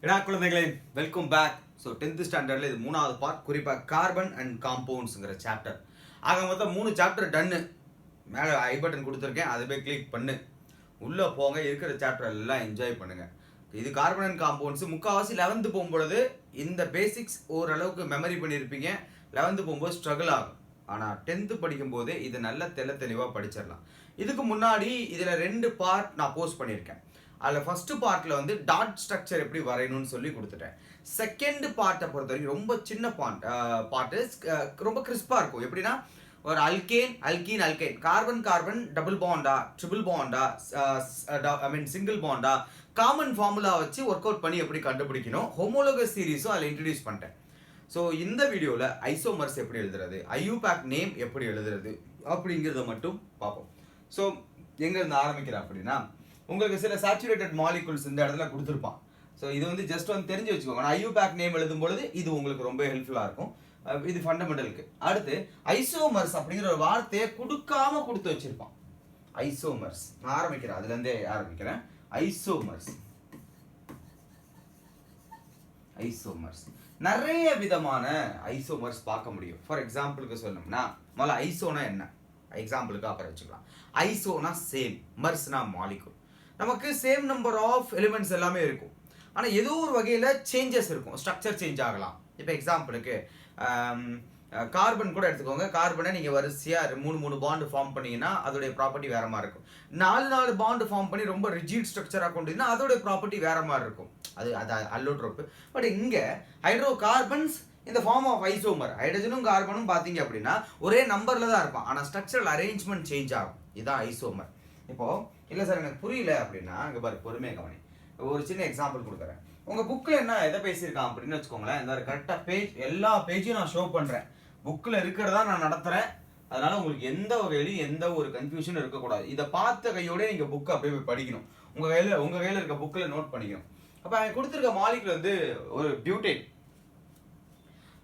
குழந்தைகளே welcome back. So 10th ஸ்டாண்டர்டில் இது 3வது பார்ட், குறிப்பாக கார்பன் அண்ட் காம்பவுண்ட்ஸுங்கிற சாப்டர். ஆக மொத்தம் 3 சாப்டர் டன்னு. மேலே ஐ பட்டன் கொடுத்துருக்கேன், அதை போய் கிளிக் பண்ணு, உள்ளே போங்க, இருக்கிற சாப்டர் எல்லாம் என்ஜாய் பண்ணுங்கள். இது கார்பன் அண்ட் காம்பவுண்ட்ஸு. முக்கால்வாசி 11th போகும்பொழுது இந்த பேசிக்ஸ் ஓரளவுக்கு மெமரி பண்ணியிருப்பீங்க. 11th போகும்போது ஸ்ட்ரகிள் ஆகும். ஆனால் 10th படிக்கும்போதே இது நல்ல தெளிவாக படிச்சிடலாம். இதுக்கு முன்னாடி இதில் 2 பார்ட் நான் போஸ்ட் பண்ணியிருக்கேன். அதில் ஃபஸ்ட்டு பார்ட்டில் வந்து டாட் ஸ்ட்ரக்சர் எப்படி வரையணும்னு சொல்லி கொடுத்துட்டேன். செகண்ட் பார்ட்டை பொறுத்த வரைக்கும் ரொம்ப சின்ன பாட்டு ரொம்ப கிறிஸ்பாக இருக்கும். எப்படின்னா, ஒரு alkene carbon double Panda, triple Panda, single Panda, common formula வச்சு ஒர்க் அவுட் பண்ணி எப்படி கண்டுபிடிக்கணும், ஹோமோலோகஸ் சீரீஸும் அதில் இன்ட்ரடியூஸ் பண்ணிட்டேன். ஸோ இந்த வீடியோவில் ஐசோமர்ஸ் எப்படி எழுதுறது, ஐயூபேக் நேம் எப்படி எழுதுறது அப்படிங்கிறத மட்டும் பார்ப்போம். ஸோ எங்கேருந்து ஆரம்பிக்கிறேன் அப்படின்னா, உங்களுக்கு சில சேச்சுரேட்டட் மாலிகுல்ஸ் இந்த இடத்துல கொடுத்துருப்பான். ஸோ இது வந்து ஜஸ்ட் வந்து தெரிஞ்சு வச்சுக்கோங்க. நான் ஐயூபேக் நேம் எழுதும் பொழுது இது உங்களுக்கு ரொம்ப ஹெல்ப்ஃபுல்லாக இருக்கும். இது ஃபண்டமெண்டலுக்கு. அடுத்து ஐசோமர்ஸ் அப்படிங்கிற ஒரு வார்த்தையை கொடுக்காம கொடுத்து வச்சிருப்பான். ஐசோமர்ஸ் நான் ஆரம்பிக்கிறேன், அதுலேருந்தே ஆரம்பிக்கிறேன். ஐசோமர்ஸ் நிறைய விதமான ஐசோமர்ஸ் பார்க்க முடியும். ஃபார் எக்ஸாம்பிளுக்கு சொல்லணும்னா, முதல்ல ஐசோனா என்ன, எக்ஸாம்பிளுக்கு அப்புறம் வச்சுக்கலாம். ஐசோனா சேம், மர்ஸ்னா மாலிகுல். நமக்கு சேம் நம்பர் ஆஃப் எலிமெண்ட்ஸ் எல்லாமே இருக்கும், ஆனால் ஏதோ ஒரு வகையில் சேஞ்சஸ் இருக்கும், ஸ்ட்ரக்சர் சேஞ்ச் ஆகலாம். இப்போ எக்ஸாம்பிளுக்கு கார்பன் கூட எடுத்துக்கோங்க. கார்பனை நீங்கள் வரிசையாக 3 பாண்டு ஃபார்ம் பண்ணிங்கன்னா அதோடைய ப்ராப்பர்ட்டி வேறு மாதிரி இருக்கும். 4 பாண்டு ஃபார்ம் பண்ணி ரொம்ப ரிஜிட் ஸ்ட்ரக்சராக கொண்டுனா அதோடைய ப்ராப்பர்ட்டி வேறு மாதிரி இருக்கும். அது அல்லோட்ரோப்பு. பட் இங்கே ஹைட்ரோ கார்பன்ஸ் இந்த ஃபார்ம் ஆஃப் ஐசோமர், ஹைட்ரஜனும் கார்பனும் பார்த்தீங்க அப்படின்னா ஒரே நம்பரில் தான் இருக்கும், ஆனால் ஸ்ட்ரக்சரல் அரேஞ்ச்மெண்ட் சேஞ்ச் ஆகும். இதுதான் ஐசோமர். இப்போது இல்லை சார் எனக்கு புரியல அப்படின்னா, இங்கே பாரு, பொறுமையாக கவனி. ஒரு சின்ன எக்ஸாம்பிள் கொடுக்குறேன். உங்கள் புக்கில் என்ன எதை பேசியிருக்கான் அப்படின்னு வச்சுக்கோங்களேன். இந்த கரெக்டாக பேஜ், எல்லா பேஜையும் நான் ஷோ பண்ணுறேன். புக்கில் இருக்கிறதா நான் நடத்துகிறேன். அதனால் உங்களுக்கு எந்த வகையிலையும் எந்த ஒரு கன்ஃபியூஷனும் இருக்கக்கூடாது. இதை பார்த்த கையோட நீங்கள் புக்கை அப்படியே போய் படிக்கணும். உங்கள் கையில் இருக்க புக்கில் நோட் பண்ணிக்கணும். அப்போ அவங்க கொடுத்துருக்க மாலிகுல் வந்து ஒரு பியூட்டேன்.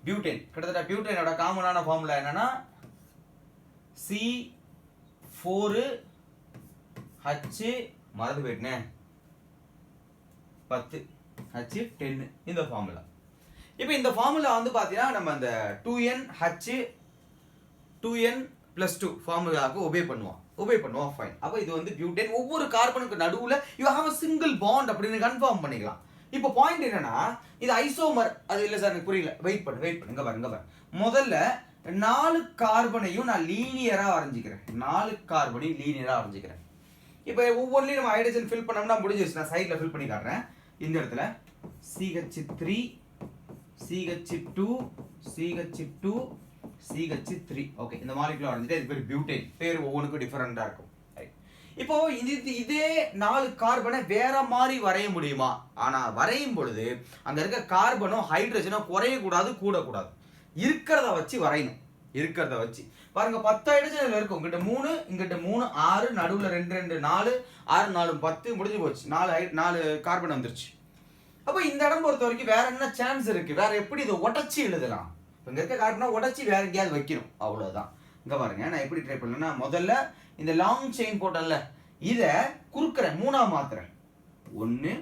கிட்டத்தட்ட பியூட்டேனோட காமனான ஃபார்முலா என்னன்னா C4H, மறந்து போயிட்டேன், 10 H10, இந்த ஃபார்முலா. இப்போ இந்த ஃபார்முலா வந்து பார்த்தீங்கன்னா நம்ம அந்த 2N+2 ஃபார்முலாவுக்கு ஒபே பண்ணுவோம். ஃபைன். அப்போ இது வந்து பியூட்டேன். ஒவ்வொரு கார்பனுக்கு நடுவில் you have a single bond அப்படின்னு கன்ஃபார்ம் பண்ணிக்கலாம். இப்போ பாயிண்ட் என்னன்னா, இது ஐசோமர். அது இல்லை சார் எனக்கு புரியல, வெயிட் பண்ணு, இங்க பாரு. முதல்ல 4 கார்பனையும் நான் லீனியரா வரைஞ்சிக்கிறேன். 4 கார்பனையும் லீனியரா வரைஞ்சிக்கிறேன். இப்போ ஒவ்வொன்றிலையும் நம்ம ஹைட்ரஜன் ஃபில் பண்ணோம்னா முடிஞ்சிருச்சு. நான் சைடில் ஃபில் பண்ணி காட்டுறேன். இந்த இடத்துல CH3, CH2, CH2, CH3. Okay, இந்த மாலிகுலர் வரைஞ்சிட்டு இது பேர் பியூட்டேன். பேர் ஒவ்வொன்றுக்கும் டிஃபரெண்டாக இருக்கும். இப்போ இதே 4 கார்பனை வேற மாதிரி வரைய முடியுமா? ஆனால் வரையும் பொழுது அங்கே இருக்க கார்பனோ ஹைட்ரஜனோ குறையக்கூடாது, கூடக்கூடாது. இருக்கிறத வச்சு வரையணும். இருக்கிறத வச்சு பாருங்க, 10 ஹைட்ரஜன் இருக்கும். இங்கிட்ட 3, இங்கிட்ட 3, 6, நடுவில் 2, 4, 6, 4, 10, முடிஞ்சு போச்சு. 4 கார்பன் வந்துருச்சு. அப்போ இந்த இடம் பொறுத்த வரைக்கும் வேற என்ன சான்ஸ் இருக்கு? வேற எப்படி இதை உடச்சி எழுதலாம்? இங்க இருக்க கார்பனை உடச்சி வேற எங்கேயாவது வைக்கணும், அவ்வளவுதான். இங்க பாருங்க, நான் எப்படி ட்ரை பண்ணேன்னா, முதல்ல இந்த லாங் செயின் போட்டல, இதை குறுக்கிறேன், 3ஆ மாத்துறேன். 1,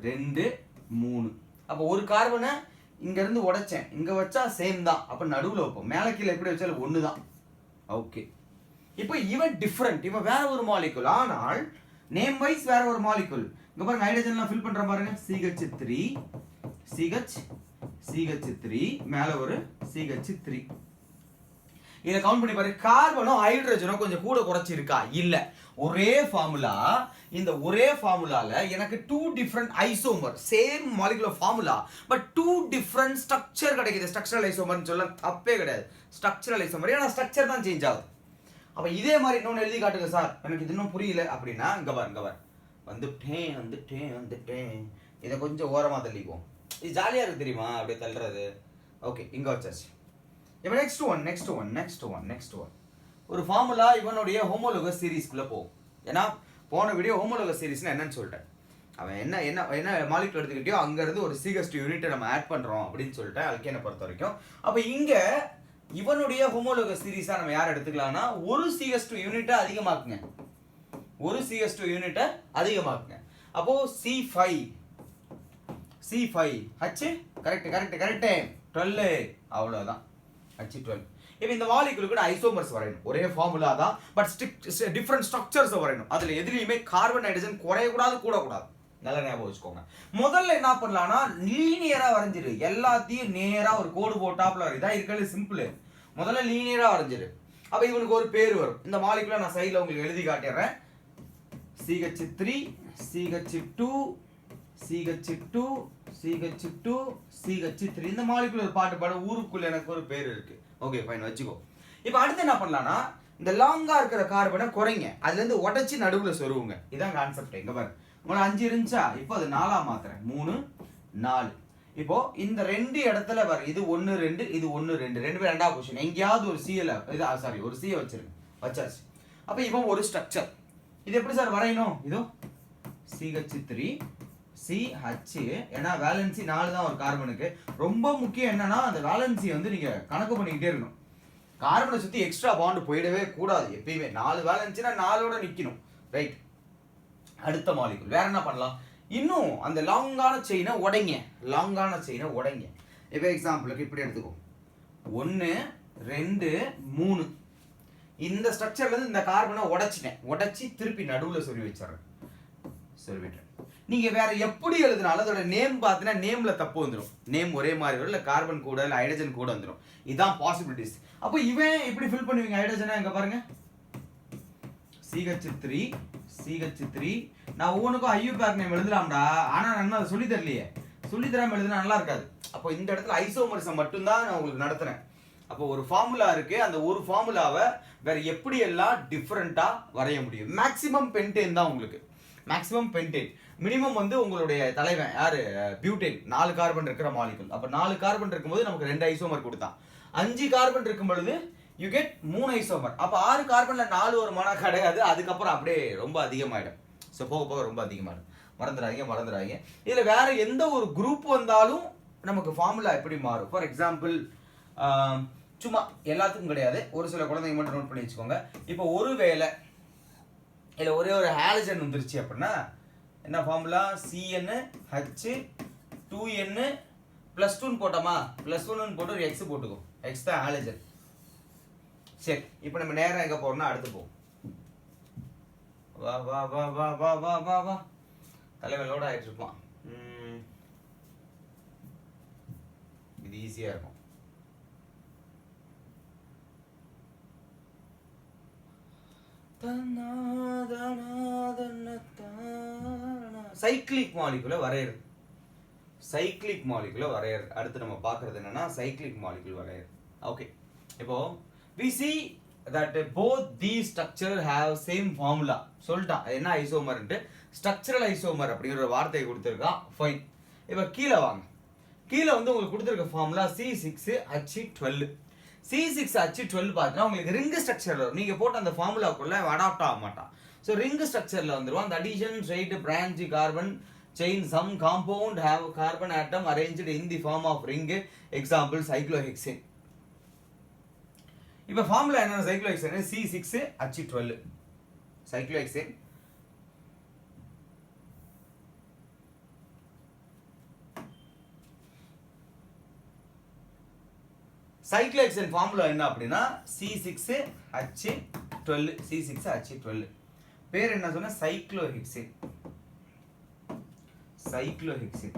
2, 3. அப்போ ஒரு கார்பனை இங்க இருந்து உடைச்சேன், இங்க வச்சா சேம் தான். அப்ப நடுவில் வைப்போம். மேலே கீழே எப்படி வச்சாலும் 1 தான். ஓகே, இப்போ இவன் டிஃப்ரெண்ட், இவன் வேற ஒரு மாலிகுல், ஆனால் நேம் வைஸ் வேற ஒரு மாலிகுல். இங்க பாருங்க, ஹைட்ரஜன்லாம் ஃபில் பண்ற பாருங்க. CH3, மேல ஒரு CH3. இதை கவுண்ட் பண்ணி பாருங்க. கார்பனும் ஹைட்ரஜனும் கொஞ்சம் கூட குறைச்சி இருக்கா? இல்ல. ஒரே ஃபார்முலா. இந்த ஒரே ஃபார்முலால எனக்கு 2 different isomer, same molecular formula, but 2 different structure கிடைக்குது. ஸ்ட்ரக்சரல் ஐசோமர்னு சொல்ல தப்பே கிடையாது. ஸ்ட்ரக்சரல் ஐசோமர், ஏன்னா ஸ்ட்ரக்சர் தான் சேஞ்ச் ஆகுது. அப்ப இதே மாதிரி இன்னொன்று எழுதி காட்டுங்க சார், எனக்கு இது இன்னும் புரியல அப்படின்னா, இங்க பாரு, வந்துட்டேன். இதை கொஞ்சம் ஓரமா தள்ளிக்குவோம். இது ஜாலியா இருக்கு தெரியுமா, அப்படியே தள்ளுறது. ஓகே, இங்க வச்சாச்சு. இப்போ நெக்ஸ்ட் ஒன் ஒரு ஃபார்முலா இவனுடைய ஹோமோலோகஸ் சீரீஸ்க்குள்ள போகும். ஏன்னா போன வீடியோ ஹோமோலோகஸ் சீரீஸ்னா என்னன்னு சொல்லிட்டேன். அவன் என்ன மாலிகுல் எடுத்துக்கிட்டியோ அங்கேருந்து ஒரு CH2 யூனிட்டை நம்ம ஆட் பண்ணுறோம் அப்படின்னு சொல்லிட்டேன், அல்கேனை பொறுத்த வரைக்கும். அப்போ இங்கே இவனுடைய ஹோமோலோகஸ் சீரீஸாக நம்ம யார் எடுத்துக்கலாம்னா, ஒரு CH2 யூனிட்டை அதிகமாக்குங்க. அப்போ C5 C5 H கரெக்ட் 12 அவ்வளவுதான் H12. இப்போ இந்த மாலிகுலுக்கு ஐசோமர்ஸ் வரையணும், ஒரே ஃபார்முலா தான், பட் டிஃப்ரெண்ட் ஸ்ட்ரக்சர்ஸ் வரையணும். அதுல எதுலையுமே கார்பன் ஹைட்ரஜன் குறையக்கூடாது கூடக்கூடாது, நல்லா ஞாபகம் வச்சுக்கோங்க. முதல்ல என்ன பண்ணலாம்னா லீனியரா வரைஞ்சிரு, எல்லாத்தையும் நேரா ஒரு கோடு போட்டாப்ல வரும், இதான் இருக்கிறது சிம்பிள். முதல்ல லீனியரா வரைஞ்சிரு. அப்ப இவனுக்கு ஒரு பேர் வரும். இந்த மாலிகுலை நான் சைடுல உங்களுக்கு எழுதி காட்டிடுறேன். CH3 CH2 CH2 CH2 CH3. இந்த மாலிகுல் ஒரு பாட்டு பாட ஊருக்குள்ள எனக்கு ஒரு பேர் இருக்கு. ஓகே ஃபைன் வச்சுக்கோ. இப்போ அடுத்து என்ன பண்ணலாம்னா இந்த லாங்கா இருக்கிற கார்பனை குறைங்க, அதுல இருந்து உடைச்சு நடுவுல சொருவுங்க. இதான் கான்செப்ட். இங்க பாரு, உங்களுக்கு 5 இருந்துச்சா, இப்போ அது 4ஆ மாத்துறேன். 3 4. இப்போ இந்த 2 இடத்துல வர இது 1 2 இது 1 2 ரெண்டு பேர் ரெண்டா பொசிஷன், எங்கேயாவது ஒரு சிஎல் சாரி ஒரு சியை வச்சிருங்க, வச்சாச்சு. அப்போ இப்போ ஒரு ஸ்ட்ரக்சர். இது எப்படி சார் வரையணும்? இதோ CH3 CH, ஏன்னா வேலன்சி 4 தான் ஒரு கார்பனுக்கு. ரொம்ப முக்கியம் என்னன்னா அந்த வேலன்சி வந்து நீங்க கணக்கு பண்ணிக்கிட்டே இருக்கணும். கார்பனை சுத்தி எக்ஸ்ட்ரா பாண்ட் போயிடவே கூடாது எப்பயுமே. 4 வேலன்சினா 4ஓட நிக்கணும். ரைட். அடுத்த மாலிகுல் வேற என்ன பண்ணலாம்? இன்னும் அந்த லாங்கான செயினை உடைங்க, லாங்கான செயினை உடைங்க. இப்போ எக்ஸாம்பிளுக்கு இப்படி எடுத்துக்கோ, 1 2 3. இந்த ஸ்ட்ரக்சர்ல இருந்து இந்த கார்பனை உடைச்சி திருப்பி நடுவுல சொல்லி வச்சிடறேன், சொல்லிவிட்டேன். நீங்க வேற எப்படி எழுதினாலும் அதோட நேம் பார்த்தீங்கன்னா நேம்ல தப்பு வந்துடும். நேம் ஒரே மாதிரி வரும், இல்லை கார்பன் கூட இல்லை ஹைட்ரஜன் கூட வந்துடும். இதான் பாசிபிலிட்டிஸ். அப்போ இவன் எப்படி ஃபில் பண்ணுவீங்க ஹைட்ரஜனை? இங்க பாருங்க, CH3 CH3. நான் ஒவ்வொன்றுக்கும் ஐயூபேக் நேம் எழுதலாம்டா, ஆனா நான் அதை சொல்லி தரலையே. சொல்லி தராம எழுதுனா நல்லா இருக்காது. அப்போ இந்த இடத்துல ஐசோமர்ஸை மட்டும்தான் நான் உங்களுக்கு நடத்துறேன். அப்போ ஒரு ஃபார்முலா இருக்கு, அந்த ஒரு ஃபார்முலாவை வேற எப்படி எல்லாம் டிஃப்ரெண்டா வரைய முடியும். மேக்ஸிமம் பென்டேன் தான் உங்களுக்கு, மேக்ஸிமம் பென்டேன். மினிமம் வந்து உங்களுடைய தலைவன் யாரு? பியூட்டேன். 4 கார்பன் இருக்கிற மாலிகுல். அப்ப 4 கார்பன் இருக்கும்போது நமக்கு 2 ஐசோமர் கொடுத்தான். 5 கார்பன் இருக்கும் பொழுது யூ கெட் 3 ஐசோமர். அப்ப 6 கார்பன்ல 4 ஒரு மன கிடையாது, அதுக்கப்புறம் அப்படியே ரொம்ப அதிகமாயிடும். ஸோ போக போக ரொம்ப அதிகமாயிடும். மறந்துடாதீங்க. இதுல வேற எந்த ஒரு குரூப் வந்தாலும் நமக்கு ஃபார்முலா எப்படி மாறும்? ஃபார் எக்ஸாம்பிள் சும்மா எல்லாத்துக்கும் கிடையாது, ஒரு சில குழந்தைங்க மட்டும் நோட் பண்ணி வச்சுக்கோங்க. இப்போ ஒரு வேளை இல்லை ஒரே ஒரு ஹாலஜன் வந்துருச்சு அப்படின்னா என்ன ஃபார்முலா? CnH 2n +2 போட்டோமா, +1 போட்டு ஒரு X போட்டுக்கோ, X தான் ஹாலஜன். சரி, இப்போ நம்ம நேரம் எங்க போறோம்னா அடுத்து போவோம். வா வா வா வா வா வா வா வா தலைவலோட ஆயிட்டு இருப்பான். இது ஈஸியா இருக்கும். சைக்ளிக் மாலிகுலை வரையறது, சைக்ளிக் மாலிகுலை வரையறது. அடுத்து நம்ம பார்க்கறது என்னன்னா சைக்ளிக் மாலிகுல் வரையறது. ஓகே, இப்போ we see that both these structure have same formula. சொல்லிட்டான் என்ன ஐசோமர்ன்ட்டு, ஸ்ட்ரக்சரல் ஐசோமர் அப்படிங்கிற ஒரு வார்த்தையை கொடுத்துருக்கான். ஃபைன். இப்போ கீழே வாங்க. கீழே வந்து உங்களுக்கு கொடுத்துருக்க ஃபார்முலா C6H12. C6H12 பார்த்தீங்கன்னா உங்களுக்கு ரிங் ஸ்ட்ரக்சர்ல வரும். நீங்க போட்ட அந்த ஃபார்முலாக்குள்ள அடாப்ட் ஆக மாட்டான். ஸோ ரிங் ஸ்ட்ரக்சர்ல வந்துடும். அந்த addition straight branch carbon chain some compound have carbon atom arranged in the form of ring. Example cyclohexane. இப்போ ஃபார்முலா என்ன? Cyclohexane C6H12. Cyclohexane cyclohexane formula என்ன அப்படின்னா C6H12. C6H12 பேர் என்ன சொன்ன? சைக்ளோஹெக்சேன். சைக்ளோஹெக்சேன்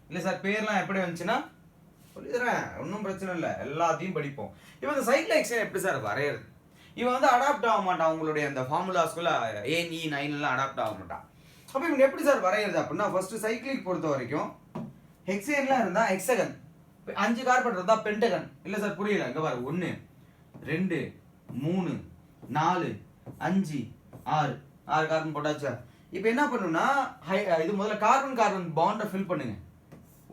இல்ல சார், பேர்லாம் எப்படி வந்துச்சுன்னா சொல்லிடுறேன், ஒன்றும் பிரச்சனை இல்லை, எல்லாத்தையும் படிப்போம். இப்போ இந்த சைக்ளோஹெக்சேன் எப்படி சார் வரையறது? இவன் வந்து அடாப்ட் ஆக மாட்டான் உங்களுடைய அந்த ஃபார்முலாஸ்குள்ள ANE9 எல்லாம் அடாப்ட் ஆக மாட்டான். அப்போ இவன் எப்படி சார் வரையறது அப்படின்னா, ஃபர்ஸ்ட் சைக்ளிக் பொறுத்த வரைக்கும் ஹெக்ஸேன்லாம் இருந்தா ஹெக்ஸகன், 5 கார்பன் இருந்தா பென்டகன். இல்ல சார் புரியல, இங்க பாரு 1 2 3 4 5 6 கார்பன் போட்டாச்சா? இப்போ என்ன பண்ணுனா இது முதல்ல கார்பன் கார்பன் பாண்டை ஃபில் பண்ணுங்க.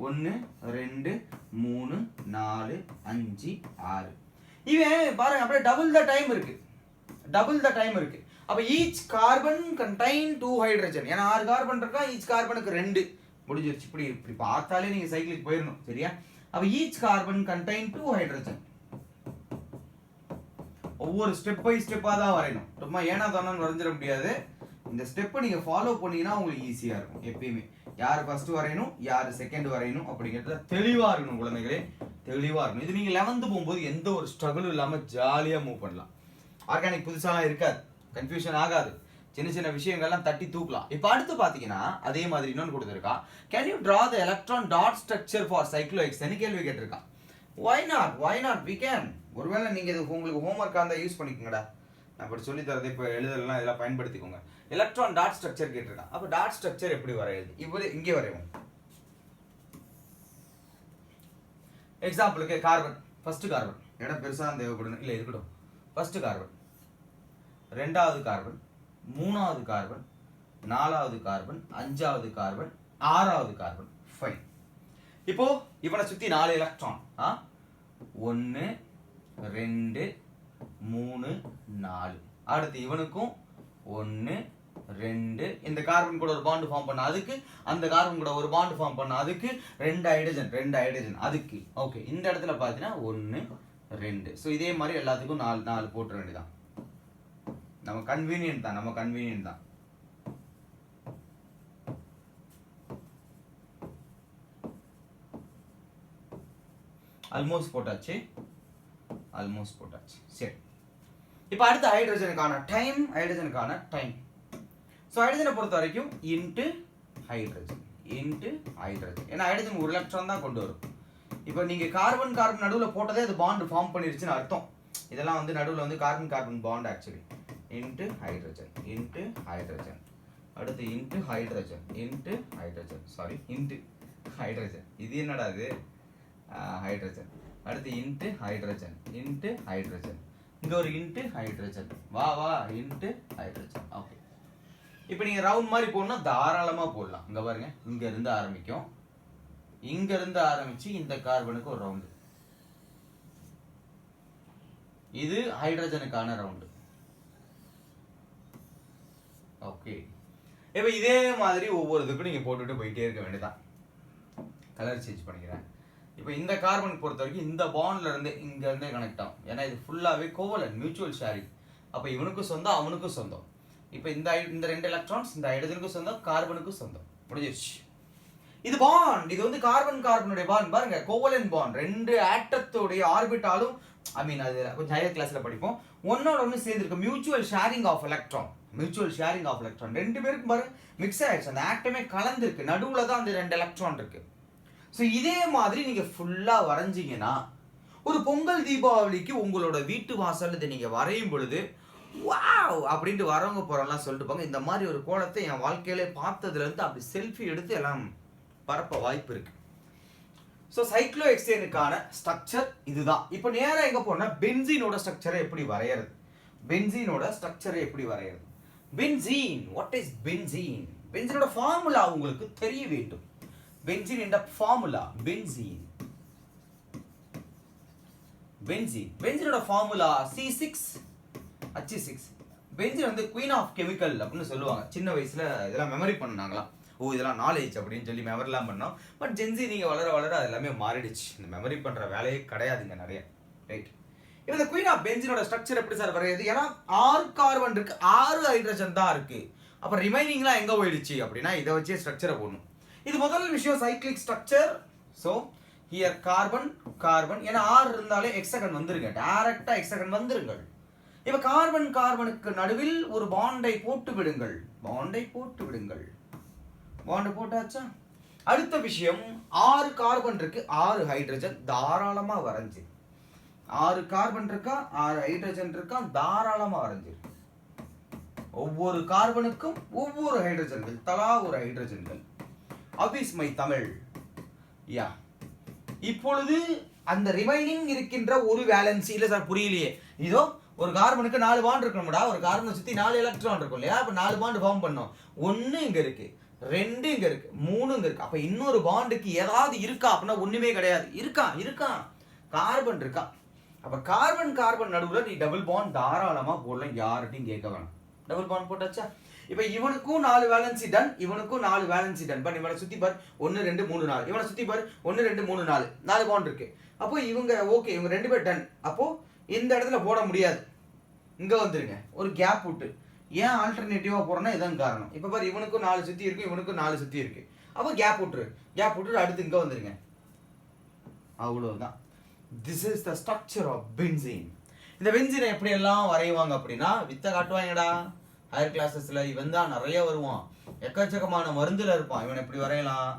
1 2 3 4 5 6. இவன் பாருங்க அப்படியே டபுள் த டைம் இருக்கு. அப்ப ஈச் கார்பன் கண்டைன் 2 ஹைட்ரஜன். ஏன்னா 6 கார்பன் இருக்கா, ஈச் கார்பனுக்கு 2 முடிஞ்சிருச்சு. இப்படி பார்த்தாலே நீங்க சைக்கிளுக்கு போயிடணும், சரியா? அப்ப ஈச் கார்பன் கண்டைன் 2 ஹைட்ரஜன். ஒவ்வொரு ஸ்டெப் பை ஸ்டெப்பா தான் வரையணும். சும்மா ஏனா தானே வரைஞ்சிட முடியாது. இந்த ஸ்டெப்பை நீங்கள் ஃபாலோ பண்ணீங்கன்னா உங்களுக்கு ஈஸியாக இருக்கும். எப்பயுமே யார் ஃபர்ஸ்ட் வரையணும் யார் செகண்ட் வரையணும் அப்படிங்கிறதுல தெளிவாக இருக்கணும் குழந்தைகளே, தெளிவாக இருக்கணும். இது நீங்கள் 11th போகும்போது எந்த ஒரு ஸ்ட்ரகிளும் இல்லாமல் ஜாலியாக மூவ் பண்ணலாம். ஆர்கானிக் புதுசாலாம் இருக்காது, கன்ஃபியூஷன் ஆகாது, சின்ன சின்ன விஷயங்கள்லாம் தட்டி தூக்கலாம். இப்போ அடுத்து பார்த்தீங்கன்னா அதே மாதிரி இன்னொன்று கொடுத்துருக்கா, can you draw the electron dot structure for cyclohexane கேள்வி கேட்டிருக்கான். Why not we can. ஒருவேளை நீங்கள் இது உங்களுக்கு ஹோம்ஒர்க்காக இருந்தால் யூஸ் பண்ணிக்கோங்கடா, நான் இப்படி சொல்லி தரது இப்போ எழுதலாம், இதெல்லாம் பயன்படுத்திக்கோங்க. எலக்ட்ரான் டாட் ஸ்ட்ரக்சர் கேட்டிருக்கான். அப்போ டாட் ஸ்ட்ரக்சர் எப்படி வரையுது, இவ்வளவு இங்கே வரைவோம். எக்ஸாம்பிளுக்கு கார்பன், ஃபர்ஸ்ட் கார்பன் இடம் பெருசாக தேவைப்படும் இல்லை இருக்கட்டும். ஃபர்ஸ்ட் கார்பன், ரெண்டாவது கார்பன், மூணாவது கார்பன், நாலாவது கார்பன், அஞ்சாவது கார்பன், ஆறாவது கார்பன். ஃபைன். இப்போ இவனை சுற்றி 4 எலக்ட்ரான். 1 2 3 4. அடுத்து இவனுக்கும் 1 2, இந்த கார்பன் கூட ஒரு பாண்ட் ஃபார்ம் பண்ண அதுக்கு, அந்த கார்பன் கூட ஒரு பாண்ட் ஃபார்ம் பண்ண அதுக்கு, 2 ஹைட்ரஜன் அதுக்கு. ஓகே, இந்த இடத்துல பார்த்தீங்கன்னா 1 2. ஸோ இதே மாதிரி எல்லாத்துக்கும் 4 போட்டுற வேண்டியதான். நம்ம கன்வீனியன்ட் தான். ஆல்மோஸ்ட் போட்டாச்சு. சரி, இப்போ அடுத்து ஹைட்ரஜனுக்கான டைம். ஸோ ஹைட்ரஜனை பொறுத்த வரைக்கும் இன்ட்டு ஹைட்ரஜன். ஏன்னா ஹைட்ரஜன் ஒரு எலக்ட்ரான் தான் கொண்டு வரும். இப்போ நீங்கள் கார்பன் நடுவில் போட்டதே அது பாண்ட் ஃபார்ம் பண்ணிருச்சுன்னு அர்த்தம். இதெல்லாம் வந்து நடுவில் வந்து carbon bond actually. Into hydrogen அடுத்து இன்ட்டு ஹைட்ரஜன். இது என்னடா இது, ஹைட்ரஜன். அடுத்து இன்ட்டு ஹைட்ரஜன். இங்கே ஒரு இன்ட்டு ஹைட்ரஜன். வா இன்ட்டு ஹைட்ரஜன். ஓகே, இப்போ நீங்கள் ரவுண்ட் மாதிரி போடணும்னா தாராளமாக போடலாம். இங்கே பாருங்க, இங்கேருந்து ஆரம்பிக்கும், இந்த கார்பனுக்கு ஒரு ரவுண்டு. இது ஹைட்ரஜனுக்கான ரவுண்டு. ஓகே, இப்போ இதே மாதிரி ஒவ்வொரு இதுக்கும் நீங்கள் போட்டுட்டு போயிட்டே இருக்க வேண்டியதான். கலர் சேஞ்ச் பண்ணிக்கிறேன். இப்போ இந்த கார்பன் பொறுத்த வரைக்கும் இந்த பாண்ட்ல இருந்து இங்கேருந்தே கனெக்ட் ஆகும். ஏன்னா இது ஃபுல்லாகவே கோவலன், மியூச்சுவல் ஷேரிங். அப்போ இவனுக்கும் சொந்தம், அவனுக்கும் சொந்தம். இப்போ இந்த 2 எலக்ட்ரான்ஸ் இந்த ஹைட்ரஜனுக்கும் சொந்தம், கார்பனுக்கும் சொந்தம். முடிஞ்சிருச்சு. இது பாண்ட், இது வந்து கார்பனுடைய பாண்ட். பாருங்க, கோவலன் பாண்ட். 2 ஆட்டத்தோடைய ஆர்பிட்டாலும், அது கொஞ்சம் ஹையர் கிளாஸ்ல படிப்போம். ஒன்னோட ஒன்று சேர்ந்துருக்கு. Mutual sharing of electron. 2 பேருக்கும் பாருங்க மிக்ஸ் ஆயிடுச்சு. அந்த ஆட்டமே கலந்துருக்கு. நடுவில் தான் அந்த 2 எலக்ட்ரான் இருக்கு. ஸோ இதே மாதிரி நீங்க ஃபுல்லா வரைஞ்சிங்கன்னா ஒரு பொங்கல் தீபாவளிக்கு உங்களோட வீட்டு வாசல் இதை நீங்க வரையும் பொழுது வாவ் அப்படின்ட்டு வரவங்க போறவங்கலாம் சொல்லிட்டு போங்க, இந்த மாதிரி ஒரு கோலத்தை என் வாழ்க்கையில பார்த்ததுல இருந்து அப்படி செல்ஃபி எடுத்து எல்லாம் பரப்ப வாய்ப்பு இருக்கு. ஸோ சைக்ளோஹெக்சேனுக்கான ஸ்ட்ரக்சர் இதுதான். இப்போ நேராக எங்க போனா பென்சீனோட ஸ்ட்ரக்சரை எப்படி வரையறது. Benzene, what is benzene? பென்சீனோட ஃபார்முலா உங்களுக்கு தெரிய வேண்டும். பென்சீன் என்ற ஃபார்முலா, பென்சீனோட ஃபார்முலா C6H6. பென்சீன் வந்து குயின் ஆஃப் கெமிக்கல் அப்படின்னு சொல்லுவாங்க. சின்ன வயசுல இதெல்லாம் மெமரி பண்ணாங்களாம். இதெல்லாம் நாலேஜ் அப்படின்னு சொல்லி மெமரிலாம் பண்ணோம். பட் ஜென்சி நீங்க வளர அது எல்லாமே மாறிடுச்சு. இந்த மெமரி பண்ற வேலையே கிடையாதுங்க நிறைய. ரைட், இப்போ இந்த குயின் ஆஃப் பென்சீனோட ஸ்ட்ரக்சர் எப்படி சார் வரையுது? ஏன்னா 6 கார்பன் இருக்கு, 6 ஹைட்ரஜன் தான் இருக்கு. அப்ப ரிமைனிங்லாம் எங்க போயிடுச்சு அப்படின்னா இதை வச்சே ஸ்ட்ரக்சரை போடணும். இது முதல் விஷயம், cyclic structure. So here carbon ஏன்னா 6 இருந்தாலே ஹெக்ஸகன் வந்துருங்க, டைரக்டா ஹெக்ஸகன் வந்துருங்கள். இப்ப கார்பனுக்கு நடுவில் ஒரு பாண்டை போட்டு விடுங்கள். பாண்ட் போட்டாச்சா? அடுத்த விஷயம், 6 கார்பன் இருக்கு, 6 ஹைட்ரஜன் தாராளமா வரைஞ்சு. 6 கார்பன் இருக்கா, 6 ஹைட்ரஜன் இருக்கா, தாராளமா வரைஞ்சு. ஒவ்வொரு கார்பனுக்கும் ஒவ்வொரு ஹைட்ரஜன்கள், தலா ஒரு ஹைட்ரஜன்கள். அபிஸ் மை தமிழ். யா, இப்பொழுது அந்த ரிமைனிங் இருக்கின்ற ஒரு வேலன்சி இல்ல சார், புரியலையே. இதோ ஒரு கார்பனுக்கு 4 பாண்ட் இருக்கணும்டா. ஒரு கார்பனை சுத்தி 4 எலக்ட்ரான் இருக்கும் இல்லையா? அப்ப 4 பாண்ட் ஃபார்ம் பண்ணோம். 1 இங்க இருக்கு, 2 இங்க இருக்கு, 3 இங்க இருக்கு. அப்ப இன்னொரு பாண்டுக்கு ஏதாவது இருக்கா அப்படின்னா ஒண்ணுமே கிடையாது. இருக்கான் கார்பன் இருக்கா. அப்ப கார்பன் நடுவுல நீ டபுள் பாண்ட் தாராளமா போடலாம், யார்கிட்டையும் கேட்க வேணாம். டபுள் பாண்ட் போட்டாச்சா? இப்ப இவனுக்கும் 4 வேலன்சி டன், இவனுக்கும் 4 வேலன்சி டன். பட் இவனை சுத்தி பார் 1 2 3 4, இவனை சுத்தி பார் 1 2 3 4 பாண்ட் இருக்கு. அப்போ இவங்க ஓகே, இவங்க 2 பேர் டன். அப்போ இந்த இடத்துல போட முடியாது, இங்க வந்துருங்க, ஒரு கேப் விட்டு ஏன் ஆல்டர்னேட்டிவாக போகிறோன்னா இதான் காரணம். இப்போ பாரு, இவனுக்கும் 4 சுற்றி இருக்குது, இவனுக்கும் 4 சுற்றி இருக்குது. அப்போ கேப் விட்டுட்டு அடுத்து இங்கே வந்துருங்க. அவ்வளோதான். This is the structure of benzene. இந்த பென்சீனை எப்படி எல்லாம் வரைவாங்க அப்படின்னா வித்தை காட்டுவாங்கடா. ஹையர் கிளாஸஸ்ல இவன் தான் நிறைய வருவான், எக்கச்சக்கமான மருந்துல இருப்பான். இவன் இப்படி வரையலாம்,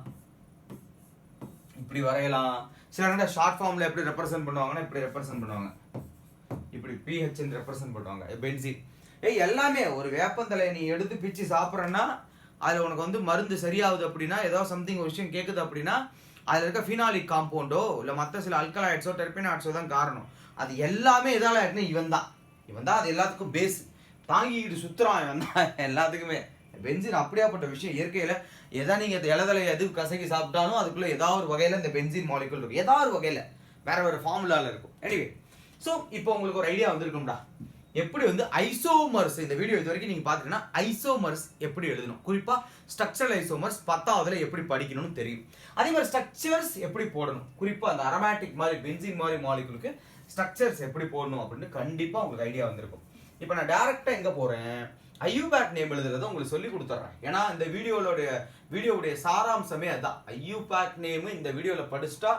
இப்படி வரையலாம். சில ஷார்ட் ஃபார்ம்ல எப்படி ரெப்ரசென்ட் பண்ணுவாங்கன்னா இப்படி ரெப்ரசென்ட் பண்ணுவாங்க, இப்படி பிஹெச் ரெப்ரசென்ட் பண்ணுவாங்க பென்சீன். எல்லாமே ஒரு வேப்பந்தலையை நீ எடுத்து பிச்சு சாப்பிட்றன்னா அதில் உனக்கு வந்து மருந்து சரியாகுது அப்படின்னா, ஏதோ சம்திங் ஒரு விஷயம் கேட்குது அப்படின்னா அதில் இருக்க ஃபினாலிக் காம்பவுண்டோ இல்லை மற்ற சில அல்கலாய்ட்ஸோ டெர்பினாய்ட்ஸோ தான் காரணம். அது எல்லாமே எதால ஆகிட்டுனா இவன் தான் அது எல்லாத்துக்கும் பேஸ். தாங்கிக்கிட்டு சுற்றுறான் இவன் தான் எல்லாத்துக்குமே. பென்சீன் அப்படியாப்பட்ட விஷயம். இயற்கையில் எதை நீங்கள் இலதலை எது கசக்கி சாப்பிட்டாலும் அதுக்குள்ளே ஏதாவது ஒரு வகையில் இந்த பென்சீன் மாலிகுல் இருக்கும், ஏதாவது ஒரு வகையில் வேற ஃபார்முலாவில் இருக்கும். எனிவே, ஸோ இப்போ உங்களுக்கு ஒரு ஐடியா வந்திருக்கும்டா எப்படி வந்து ஐசோமர்ஸ். இந்த வீடியோ இது வரைக்கும் நீங்கள் பார்த்துட்டீங்கன்னா ஐசோமர்ஸ் எப்படி எழுதணும், குறிப்பாக ஸ்ட்ரக்சரல் ஐசோமர்ஸ் 10ஆவதுல எப்படி படிக்கணும்னு தெரியும். அதே மாதிரி ஸ்ட்ரக்சர்ஸ் எப்படி போடணும், குறிப்பாக அந்த அரோமேட்டிக் மாதிரி பென்சீன் மாதிரி மாலிகுலுக்கு ஸ்ட்ரக்சர்ஸ் எப்படி போடணும் அப்படின்னு கண்டிப்பாக உங்களுக்கு ஐடியா வந்திருக்கும். இப்போ நான் டேரெக்டாக எங்கே போகிறேன், ஐயூபேக் நேம் எழுதுறதை உங்களுக்கு சொல்லி கொடுத்துட்றேன். ஏன்னா இந்த வீடியோவுடைய சாராம்சமே அதுதான். ஐயூபேக் நேமு இந்த வீடியோவில் படிச்சுட்டா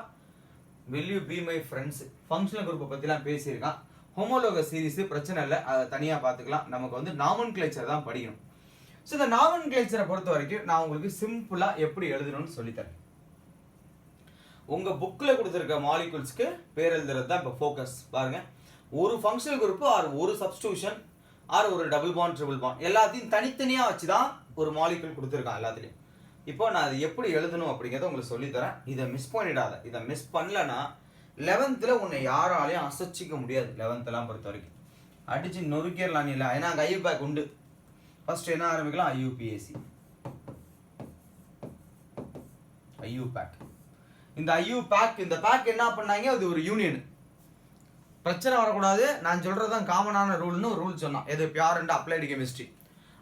will you be my friends functional குரூப்பை பற்றிலாம் பேசியிருக்கான். ஹோமோலோகஸ் சீரிஸ் பிரச்சனை இல்லை, அதை தனியாக பார்த்துக்கலாம். நமக்கு வந்து நாமன்கிளேச்சர் தான் படிக்கணும். ஸோ இந்த நாமன்கிளேச்சரை பொறுத்த வரைக்கும் நான் உங்களுக்கு சிம்பிளாக எப்படி எழுதணும்னு சொல்லித்தரேன். உங்கள் புக்கில் கொடுத்துருக்க மாலிகுல்ஸ்க்கு பேர் எழுதுறது தான் இப்போ ஃபோக்கஸ். பாருங்கள், ஒரு ஃபங்க்ஷனல் குரூப்பு ஆர் ஒரு சப்ஸ்டியூஷன் ஆர் ஒரு டபுள் பாண்ட் ட்ரிபிள் பாண்ட் எல்லாத்தையும் தனித்தனியாக வச்சு தான் ஒரு மாலிகுல் கொடுத்துருக்கான் எல்லாத்துலேயும். இப்போ நான் அது எப்படி எழுதணும் அப்படிங்கிறத உங்களுக்கு சொல்லித்தரேன். இதை மிஸ் பண்ணிடாத. இதை மிஸ் பண்ணலன்னா 11th உன்னை யாராலையும் அசைச்சிக்க முடியாது. 11th பொறுத்த வரைக்கும் அடிச்சு நொறுக்கிடலாம் இல்லை. ஏன்னா அங்கே ஐயூபேக் உண்டு. ஃபர்ஸ்ட் என்ன ஆரம்பிக்கலாம், ஐயூபிஎஸ்சி, ஐயூபேக். இந்த ஐயூபேக், இந்த பேக் என்ன பண்ணாங்க, அது ஒரு யூனியன். பிரச்சனை வரக்கூடாது, நான் சொல்றதுதான் காமனான ரூல்னு ஒரு ரூல் சொன்னான். எது pure and applied chemistry.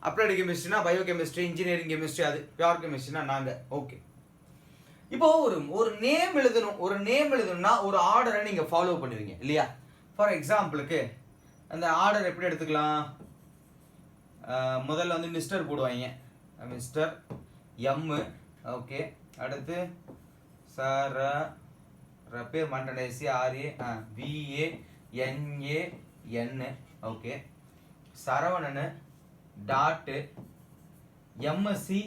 Applied கெமிஸ்ட்ரினா பயோ கெமிஸ்ட்ரி, இன்ஜினியரிங் கெமிஸ்ட்ரி. அது பியூர் கெமிஸ்ட்ரினா நாங்கள். ஓகே, இப்போ ஒரு நேம் எழுதணும். ஒரு நேம் எழுதணும்னா ஒரு ஆர்டரை நீங்கள் ஃபாலோ பண்ணுவீங்க இல்லையா? ஃபார் எக்ஸாம்பிளுக்கு அந்த ஆர்டர் எப்படி எடுத்துக்கலாம், முதல்ல வந்து மிஸ்டர் போடுவாங்க, மிஸ்டர் எம்மு. ஓகே, அடுத்து சார் பேர் மண்டனேசி R A VANAN. Okay, Saravanan dot M Sc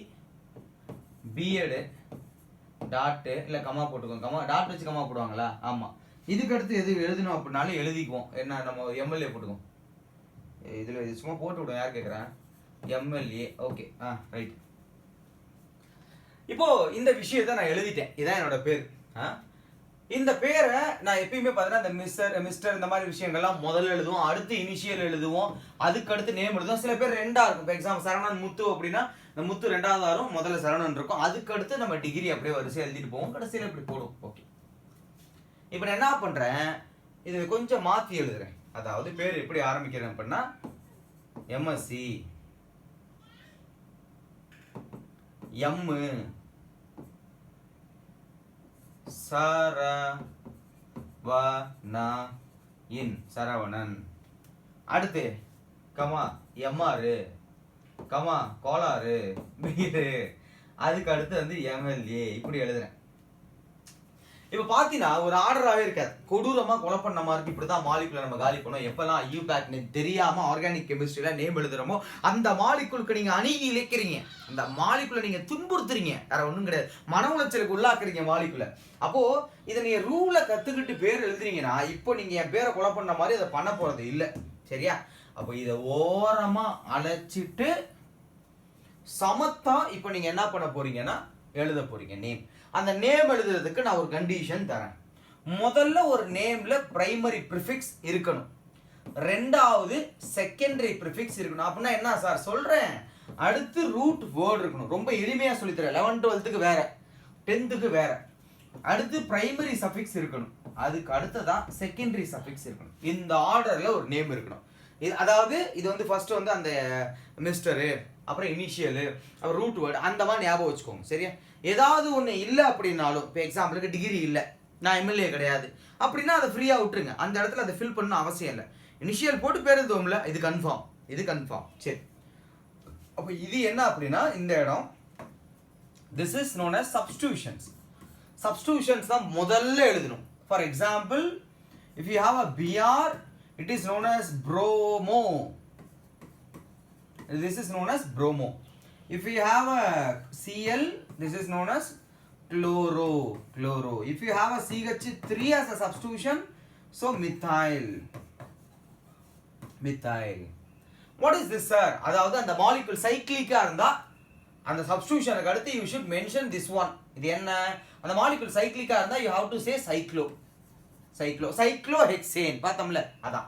B Ed dot இல்லை கமா போட்டுக்கோங்க. கமா டாட் வச்சு கமா போடுவாங்களா? ஆமாம். இதுக்கு அடுத்து எது எழுதணும் அப்படின்னாலும் எழுதிக்குவோம். என்ன, நம்ம எம்எல்ஏ போட்டுக்குவோம். இதில் சும்மா போட்டு விடுவோம். யார் கேட்குறேன், எம்எல்ஏ. Okay, right. இப்போ இந்த விஷயத்தை நான் எழுதிட்டேன். இதான் என்னோட பேர். இந்த பேரை நான் எப்பயுமே பார்த்தீங்கன்னா இந்த மிஸ்டர் இந்த மாதிரி விஷயங்கள்லாம் முதல்ல எழுதுவோம், அடுத்து இனிஷியல் எழுதுவோம், அதுக்கு அடுத்து நேம் எழுதுவோம். சில பேர் ரெண்டா இருக்கும். இப்போ எக்ஸாம்பிள் சரவணன் முத்து அப்படின்னா இந்த முத்து ரெண்டாவது வரும், முதல்ல சரவணன் இருக்கும், அதுக்கு அடுத்து நம்ம டிகிரி அப்படியே வரிசை எழுதிட்டு போவோம், கடைசியில் இப்படி போடுவோம். ஓகே, இப்போ நான் என்ன பண்றேன், இது கொஞ்சம் மாற்றி எழுதுறேன். அதாவது பேர் எப்படி ஆரம்பிக்கிறேன் அப்படின்னா எம்எஸ்சி எம்மு சரவணன். அடுத்து கமா எம்ஆர் கமா கோளாறு வீடு, அதுக்கு அடுத்து வந்து எம்எல்ஏ. இப்படி எழுதுறேன். இப்போ பார்த்தீங்கன்னா ஒரு ஆர்டராகவே இருக்காது. கொடூரமாக கொலை பண்ண மாதிரி இப்படிதான் மாலிகுலை நம்ம காலி பண்ணோம். எப்பெல்லாம் ஐயூபேக் தெரியாமல் ஆர்கானிக் கெமிஸ்ட்ரியில நேம் எழுதுறோமோ அந்த மாலிகுலுக்கு நீங்கள் அணுகி இழைக்கிறீங்க, அந்த மாலிகுலை நீங்கள் துன்புறுத்துறீங்க. வேற ஒன்றும் கிடையாது, மன உளைச்சலுக்கு உள்ளாக்குறீங்க மாலிகுலை. அப்போ இதை நீங்கள் ரூலை கற்றுக்கிட்டு பேர் எழுதுறீங்கன்னா இப்போ நீங்கள் என் பேரை கொலை பண்ண மாதிரி அதை பண்ண போகிறது இல்லை. சரியா? அப்போ இதை ஓரமாக அழைச்சிட்டு சமத்தா இப்போ நீங்கள் என்ன பண்ண போறீங்கன்னா எழுத போறீங்க நேம். அந்த நேம் எழுதுறதுக்கு நான் ஒரு கண்டிஷன் தரேன். முதல்ல ஒரு நேம்ல பிரைமரி ப்ரிஃபிக்ஸ் இருக்கணும், ரெண்டாவது செகண்டரி ப்ரிஃபிக்ஸ் இருக்கணும். அப்படின்னா என்ன சார் சொல்றேன், அடுத்து ரூட் வேர்டு இருக்கணும். ரொம்ப எளிமையா சொல்லித்தரேன். 11th 12th வேற, 10th வேற. அடுத்து பிரைமரி சஃபிக்ஸ் இருக்கணும், அதுக்கு அடுத்ததான் செகண்டரி சஃபிக்ஸ் இருக்கணும். இந்த ஆர்டர்ல ஒரு நேம் இருக்கணும். அதாவது இது வந்து ஃபர்ஸ்ட் வந்து அந்த மிஸ்டரு, அப்புறம் இனிஷியலு, அப்புறம் ரூட் வேர்டு, அந்த மாதிரி ஞாபகம் வச்சுக்கோங்க. சரியா? ஏதாவது ஒன்று இல்லை அப்படின்னாலும், இப்போ எக்ஸாம்பிளுக்கு டிகிரி இல்லை, நான் எம்எல்ஏ கிடையாது அப்படின்னா அதை ஃப்ரீயாக விட்டுருங்க. அந்த இடத்துல அதை ஃபில் பண்ணணும் அவசியம் இல்லை. இனிஷியல் போட்டு பேர் எழுதுவோம்ல, இது கன்ஃபார்ம், இது கன்ஃபார்ம். சரி, அப்ப இது என்ன அப்படினா இந்த இடம் this is known as substitutions. Substitutions தான் முதல்ல எழுதணும். For example, if you have a Br, it is known as bromo. This is known as bromo. If you have a Cl, this is known as chloro. If you have a CH3 as a substitution, so methyl. What is this, sir? அதாவது அந்த molecule cyclic-ஆ இருந்தா அந்த substitution-க்கு அடுத்து you should mention this one. இது என்ன? அந்த molecule cyclic-ஆ இருந்தா you have to say cyclohexane. பார்த்தோம்ல அதான்.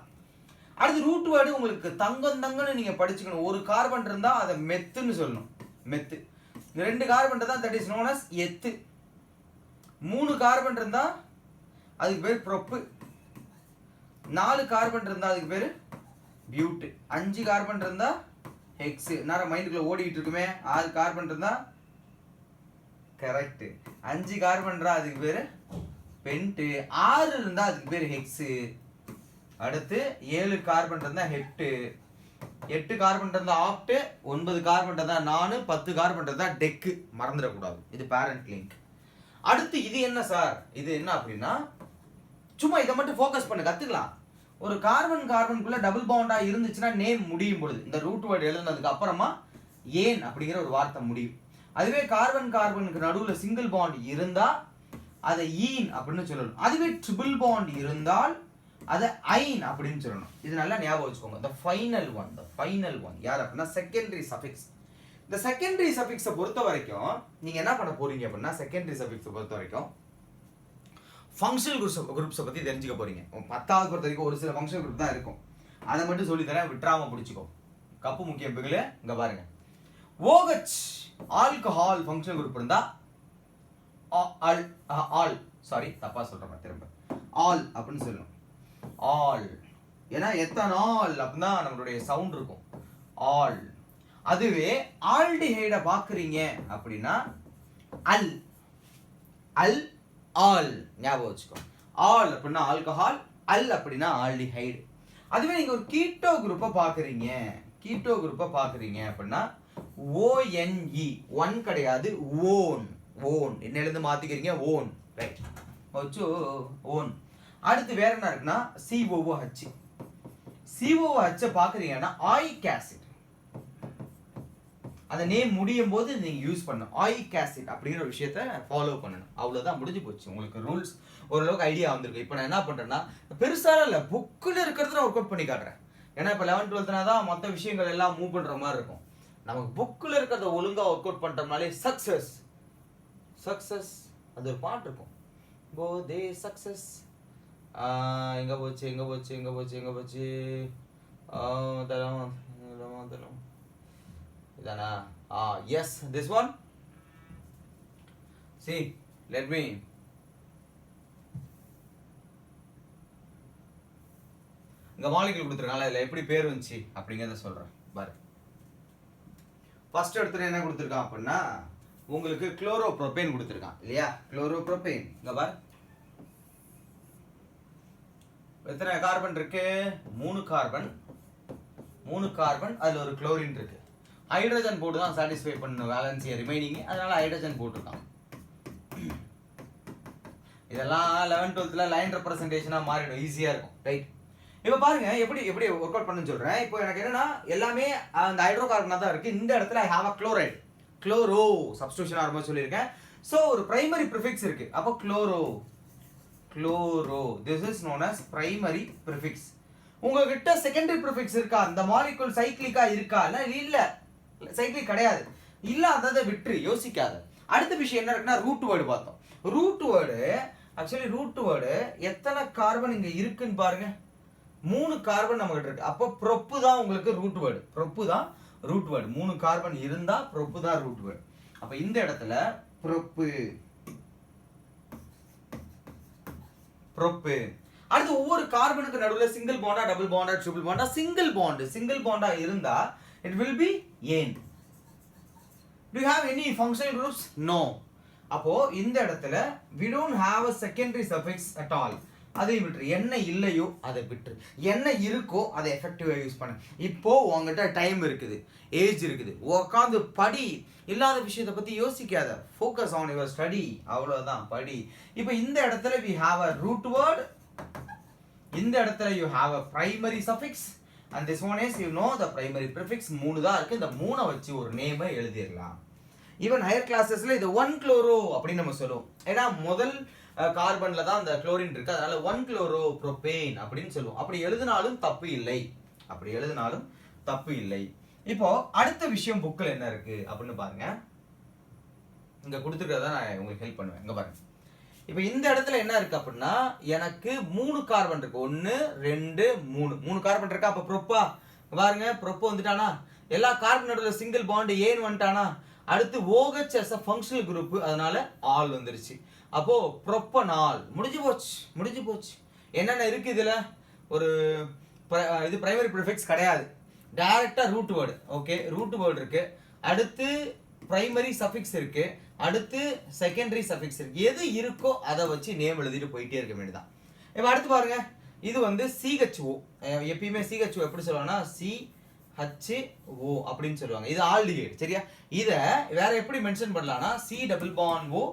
அடுத்து ரூட் வேர்டு உங்களுக்கு தங்கன்னு நீங்க படிச்சுக்கணும். ஒரு கார்பன் இருந்தா அதை மெத்துன்னு சொல்லணும். மெத்து. ரெண்டு கார்பன் இருந்தா that is known as எத்து. மூணு கார்பன் இருந்தா அதுக்கு பேர் ப்ரோப்பு. 4 கார்பன் இருந்தா அதுக்கு பேர் பியூட். 5 கார்பன் இருந்தா ஹெக்ஸ். நேரம் மைண்டுக்குள்ள ஓடிட்டு இருக்குமே. 6 கார்பன் இருந்தா கரெக்ட். 5 கார்பன் இருந்தா அதுக்கு பேரு பென்ட். 6 இருந்தா அதுக்கு பேரு ஹெக்ஸ். அடுத்து 7 கார்பன் இருந்தா ஹெப்ட். 8 கார்பன் இருந்தா ஆக்ட். 9 கார்பன் இருந்தா நான். 10 கார்பன் இருந்தா டெக். மறந்துடக்கூடாது. இது பேரண்ட் லிங்க். அடுத்து இது என்ன சார்? இது என்ன அப்படின்னா சும்மா இதை மட்டும் ஃபோக்கஸ் பண்ண கத்துக்கலாம். ஒரு கார்பனுக்குள்ள டபுள் பாண்டா இருந்துச்சுன்னா நேம் முடியும் பொழுது இந்த ரூட் வேர்டு எழுதுனதுக்கு அப்புறமா ஏன் அப்படிங்கிற ஒரு வார்த்தை முடியும். அதுவே கார்பனுக்கு நடுவுல சிங்கிள் பாண்ட் இருந்தா அதை ஈன் அப்படின்னு சொல்லணும். அதுவே ட்ரிபிள் பாண்ட் இருந்தால் அதை ஐன் அப்படின்னு சொல்லணும். இது நல்லா ஞாபகம் வச்சுக்கோங்க. the final one யார் அப்படின்னா செகண்டரி சஃபிக்ஸ். இந்த செகண்டரி சஃபிக்ஸை பொறுத்த வரைக்கும் நீங்க என்ன பண்ண போறீங்க அப்படின்னா செகண்டரி சஃபிக்ஸை பொறுத்த வரைக்கும் ஃபங்க்ஷனல் குரூப்ஸை பற்றி தெரிஞ்சுக்க போறீங்க. 10வது பொறுத்த வரைக்கும் ஒரு சில ஃபங்க்ஷனல் குரூப் தான் இருக்கும். அதை மட்டும் சொல்லித்தரேன், விட்டுறாம பிடிச்சிக்கோ. கப்பு முக்கியம் பிகிலே இங்க பாருங்க. OH ஆல்கஹால் ஃபங்க்ஷனல் குரூப் இருந்தா ஆல் சாரி தப்பா சொல்றேன் திரும்ப ஆல் அப்படின்னு சொல்லணும். ஆல் ஏன்னா எத்தனால் அப்படின்னா நம்மளுடைய சவுண்ட் இருக்கும். ஆல். அதுவே ஆல்டிஹைடை பார்க்குறீங்க அப்படின்னா அல் ஆல் ஞாபகம் வச்சுக்கோ. ஆல் அப்படின்னா ஆல்கஹால், அல் அப்படின்னா ஆல்டிஹைடு. அதுவே நீங்க ஒரு கீட்டோ குரூப்பை பார்க்குறீங்க அப்படின்னா ONE. ஒன் கிடையாது, ஓன் என்ன எழுந்து மாத்திக்கிறீங்க ஓன். ரைட் வச்சு ஓன். அடுத்து வேற என்ன இருக்குன்னா COOH பார்க்குறீங்கன்னா ஆயிக் ஆசிட். அந்த நேம் முடியும் போது நீங்க யூஸ் பண்ணணும். ஆயிக் ஆசிட் அப்படிங்கிற ஒரு விஷயத்தை ஃபாலோ பண்ணணும். அவ்வளவுதான், முடிஞ்சு போச்சு. உங்களுக்கு ரூல்ஸ் ஓரளவுக்கு ஐடியா வந்திருக்கு. இப்போ நான் என்ன பண்றேன்னா பெருசாக இல்லை, புக்கில் இருக்கிறத ஒர்க் அவுட் பண்ணி காட்டுறேன். ஏன்னா இப்போ 11th 12th தான் மற்ற விஷயங்கள் எல்லாம் மூவ் பண்ற மாதிரி இருக்கும். நமக்கு புக்கில் இருக்கிறத ஒழுங்கா ஒர்க் அவுட் பண்றதுனாலே சக்சஸ். அது ஒரு பாட்டு இருக்கும். போதே சக்சஸ் எங்க போச்சு தரம் idana yes this one see let me இந்த மாலிக்யூல் கொடுத்திருக்காங்கல இதுல எப்படி பேர் வந்துச்சு அப்படிங்கறத சொல்றேன் பாரு. ஃபர்ஸ்ட் எடுத்து என்ன கொடுத்திருக்கான் அப்படினா உங்களுக்கு குளோரோப்ரோபேன் கொடுத்திருக்கான் இல்லையா? குளோரோப்ரோபேன் இங்க பாரு. எத்தனை கார்பன் இருக்கு? 3 கார்பன் அதுல ஒரு குளோரின் இருக்கு. ஹைட்ரஜன் போட்டு தான் சாட்டிஸ்ஃபை பண்ண வேலன்சியை ரிமைனிங், அதனால ஹைட்ரஜன் போட்டுருக்கான். இதெல்லாம் 11th 12th லைன் ரெப்ரசன்டேஷனா மாறிடும், ஈஸியா இருக்கும். ரைட். இப்போ பாருங்க எப்படி ஒர்க் அவுட் பண்ணு சொல்றேன். இப்போ எனக்கு என்னன்னா எல்லாமே அந்த ஹைட்ரோ கார்பனா தான் இருக்கு. இந்த இடத்துல I have a chloride. Chloro substitution ஆரம்பம் சொல்லியிருக்கேன். ஸோ ஒரு பிரைமரி ப்ரிஃபிக்ஸ் இருக்கு. அப்போ chloro this is known as primary prefix. உங்ககிட்ட செகண்டரி ப்ரிஃபிக்ஸ் இருக்கா? அந்த மாலிக்யூல் சைக்ளிக்கா இருக்கா? இல்ல சைக்ளிக் கிடையாது. இல்லாததை விட்டு யோசிக்காத. அடுத்த விஷயம் என்ன இருக்குன்னா ரூட் வேர்டு பார்த்தோம். ரூட் வேர்டு எத்தனை கார்பன் இங்க இருக்குன்னு பாருங்க. 3 கார்பன் நம்ம கிட்ட இருக்கு. அப்போ ப்ரொப்பு தான் உங்களுக்கு ரூட் வேர்டு. 3 கார்பன் இருந்தா ப்ரொப்பு தான் ரூட் வேர்டு. அப்ப இந்த இடத்துல ப்ரொப்பு. அடுத்து ஒவ்வொரு கார்பனுக்கு நடுவுல single Panda double Panda triple Panda? Single Panda இருந்தா it will be ane. Do you have any functional groups? No. அப்போ இந்த இடத்துல we don't have a secondary suffix at all. அதையும் விட்டுரு. என்ன இல்லையோ அதை விட்டுரு, என்ன இருக்கோ அதை எஃபெக்டிவாக யூஸ் பண்ணு. இப்போ உங்ககிட்ட டைம் இருக்குது, ஏஜ் இருக்குது, உட்காந்து படி. இல்லாத விஷயத்தை பற்றி யோசிக்காத, ஃபோக்கஸ் ஆன் யுவர் ஸ்டடி, அவ்வளோதான், படி. இப்போ இந்த இடத்துல we have a root word, இந்த இடத்துல you have a primary suffix, and this one is you know the primary prefix. 3 தான் இருக்கு, இந்த 3 வச்சு ஒரு நேமை எழுதிடலாம். ஈவன் ஹையர் கிளாஸஸ்ல இது 1-குளோரோ அப்படின்னு நம்ம சொல்லுவோம். ஏன்னா முதல் கார்பன்ல தான் அந்த குளோரின் இருக்கு, அதனால 1-குளோரோ ப்ரோபேன் அப்படின்னு சொல்லுவோம். அப்படி எழுதினாலும் தப்பு இல்லை, அப்படி எழுதினாலும் தப்பு இல்லை. இப்போ அடுத்த விஷயம் புக்கில் என்ன இருக்கு அப்படின்னு பாருங்க. இங்க கொடுத்துருக்கறத நான் உங்களுக்கு ஹெல்ப் பண்ணுவேன். இங்க பாருங்க. இப்போ இந்த இடத்துல என்ன இருக்கு அப்படின்னா, எனக்கு 3 கார்பன் இருக்கு. 1 2 3 கார்பன் இருக்கா. அப்ப ப்ரோப்பா பாருங்க, ப்ரோப்போ வந்துட்டானா, எல்லா கார்பன் நடுவில் சிங்கிள் பாண்ட் ஏன் வந்துட்டானா, அடுத்து OH as a functional group, அதனால ஆல் வந்துருச்சு. அப்போ ப்ரோப்பனால் முடிஞ்சு போச்சு, முடிஞ்சு போச்சு. என்னென்ன இருக்கு இதுல, ஒரு இது பிரைமரி ப்ரிஃபிக்ஸ் கிடையாது, டைரக்டா root word. Okay, root word இருக்கு, அடுத்து பிரைமரி சஃபிக்ஸ் இருக்கு, அடுத்து செகண்டரி சஃபிக்ஸ் இருக்கு. எது இருக்கோ அதை வச்சு நேம் எழுதிட்டு போயிட்டே இருக்க வேண்டியதான். இப்போ அடுத்து பாருங்க, இது வந்து CHO. எப்பயுமே CHO எப்படி சொல்லுவாங்கன்னா CHO அப்படின்னு சொல்லுவாங்க. இது ஆல்டிஹைட், சரியா? இத வேற எப்படி மென்ஷன் பண்ணலாம்னா C double bond O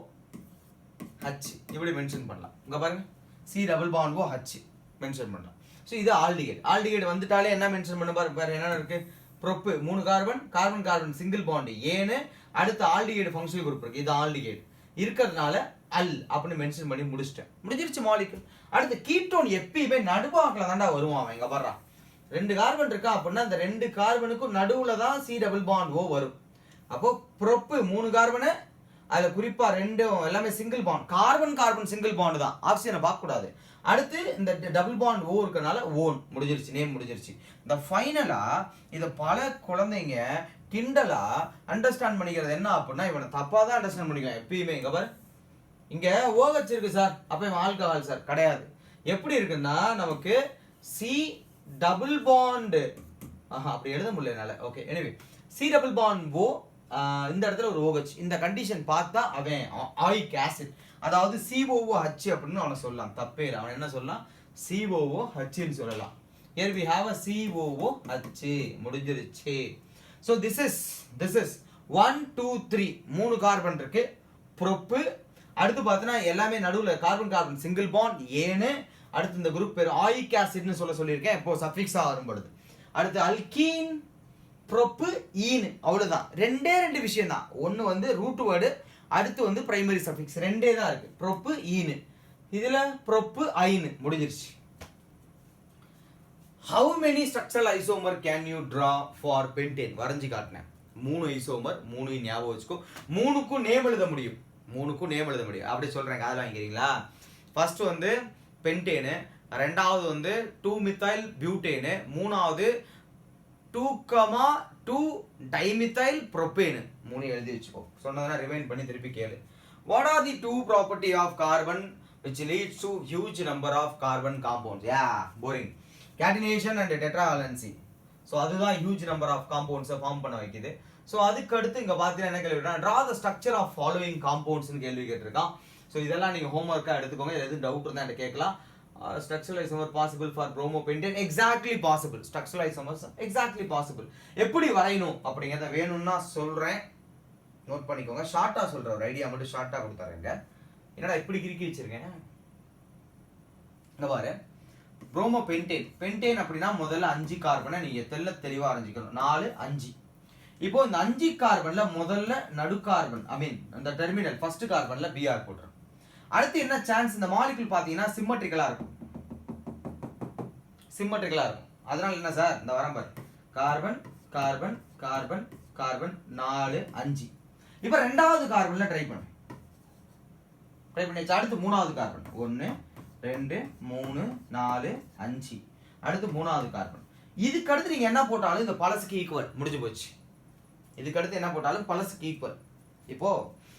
H இப்படி மென்ஷன் பண்ணலாம். இங்க பாருங்க, C double bond O H mention பண்ணலாம். ஸோ இது ஆல்டிஹைட். ஆல்டிஹைட் வந்துட்டாலே என்ன மென்ஷன் பண்ண பாருங்க, வேற என்ன இருக்கு, probe 3 carbon, carbon carbon single bond ஏன்னு, அடுத்து ஆல்டிஹைட் ஃபங்க்ஷனல் குரூப் இருக்கு, இது ஆல்டிஹைட் இருக்கிறதுனால அல் அப்படின்னு மென்ஷன் பண்ணி முடிச்சிட்டேன், முடிஞ்சிருச்சு மாலிகுல். அடுத்து கீட்டோன் எப்பயுமே நடுவாக்கில் தாண்டா வருவான். இங்க வர்றான், 2 கார்பன் இருக்கா அப்படின்னா அந்த 2 கார்பனுக்கும் நடுவுல தான் C டபுள் பாண்ட் O வரும். அப்போ ப்ரோப்பு 3 கார்பனு, அதுல குறிப்பா 2 எல்லாமே single bond, carbon carbon single bond தான், ஆக்சிஜனை பார்க்க கூடாது. அடுத்து இந்த டபுள் பாண்ட் O இருக்கனால ஓன் முடிஞ்சிருச்சு, நேம் முடிஞ்சிருச்சு. இந்த ஃபைனலா இத பல குழந்தைங்க கிண்டலா அண்டர்ஸ்டாண்ட் பண்ணிக்கிறது என்ன அப்படின்னா, இவனை தப்பா தான் அண்டர்ஸ்டாண்ட் பண்ணிக்கலாம் எப்பயுமே. இங்க பாரு, இங்க OH இருக்கு சார், அப்ப இவன் ஆல்கஹால் சார், கிடையாது. எப்படி இருக்குன்னா நமக்கு C டபுள் பாண்ட், அப்படி எழுத முடியல என்னால. Okay, anyway C double bond O, இந்த இடத்துல ஒரு OH, இந்த கண்டிஷன் பார்த்தா அவன் ஆயிக் ஆசிட், அதாவது COOH அப்படின்னு அவனை சொல்லலாம், தப்பே இல்லை. அவன் என்ன சொல்லலாம், COOH ன்னு சொல்லலாம். Here we have a COOH, முடிஞ்சிருச்சு. So this is 1 2 3 3 கார்பன் இருக்கு, ப்ரோப்பு. அடுத்து பார்த்தீங்கன்னா எல்லாமே நடுவில் கார்பன் கார்பன் சிங்கிள் பாண்ட் ஏன்னு, அடுத்து இந்த குரூப் பேர் ஆயிக் ஆசிட்னு சொல்லியிருக்கேன், இப்போ சஃபிக்ஸா வரும்பொழுது. அடுத்து அல்கீன், ப்ரோப்பு, ஈன், அவ்வளவுதான். 2 விஷயம் தான். ஒன்னு வந்து ரூட் வேர்டு, அடுத்து வந்து பிரைமரி சஃபிக்ஸ், 2 தான் இருக்கு, ப்ரோப்பு ஈன். இதுல ப்ரோப்பு ஐன் முடிஞ்சிருச்சு. How many structural isomer can you draw for pentane? வரைஞ்சி காட்டினேன். 3 ஐசோமர், 3 ஞாபகம் வச்சுக்கோ. 3க்கும் நேம் எழுத முடியும், 3க்கும் நேம் எழுத முடியும். அப்படி சொல்றேன், காதுல வாங்கிக்கிறீங்களா? ஃபர்ஸ்ட் வந்து பென்டேனு, ரெண்டாவது வந்து 2-மித்தைல் பியூட்டேனு, மூணாவது 2,2 டைமித்தைல் ப்ரோபேனு. 3 எழுதி வச்சுக்கோ. சொன்னதெல்லாம் ரிவைண்ட் பண்ணி திருப்பி கேளு. What are the 2 property of carbon which leads to huge number of carbon compounds? Yeah, boring. Catenation and tetravalency. So அதுதான் huge number of compounds form பண்ண வைக்குது. ஸோ அதுக்கு அடுத்து இங்க பார்த்தீங்கன்னா என்ன கேள்வி, draw the structure of following compounds னு கேள்வி கேட்டிருக்கான். ஸோ இதெல்லாம் நீங்க ஹோம்ஒர்க்கா எடுத்துக்கோங்க. எதுவும் டவுட் இருந்தா என்கிட்ட கேட்கலாம். Structural isomer possible for bromopentane? Exactly possible. Structural isomers exactly possible. எப்படி வரையணும் அப்படிங்கறத வேணும்னா சொல்றேன், நோட் பண்ணிக்கோங்க. ஷார்ட்டா சொல்றேன், ஒரு ஐடியா மட்டும் ஷார்ட்டா கொடுத்தாருங்க. என்னடா இப்படி கிறுக்கி வச்சிருக்கேன், இங்க பாரு. புரோமோபென்டேன், பென்டேன் அப்படின்னா முதல்ல 5 கார்பனை நீங்க தெளிவா அறிஞ்சிக்கணும். 4 5. இப்போ இந்த 5 கார்பன்ல முதல்ல நடு கார்பன், ஐ மீன் இந்த டெர்மினல் ஃபர்ஸ்ட் கார்பன்ல Br போட்டுரும். அடுத்து என்ன சான்ஸ், இந்த மாலிகுல் பாத்தீங்கன்னா சிம்மெட்ரிக்கலா இருக்கும், சிம்மெட்ரிக்கலா இருக்கும். அதனால என்ன சார், இந்த வரம் பாரு, கார்பன் கார்பன் கார்பன் கார்பன் 4 5. இப்போ ரெண்டாவது கார்பன்ல ட்ரை பண்ணு, அடுத்து மூணாவது கார்பன் 1 2 3 4 5. அடுத்து மூணாவது கார்பன். இதுக்கு அடுத்து நீங்க என்ன போட்டாலும் இந்த பழசுக்கு ஈக்குவல், முடிஞ்சு போச்சு. இதுக்கு அடுத்து என்ன போட்டாலும் பழசுக்கு ஈக்குவல். இப்போ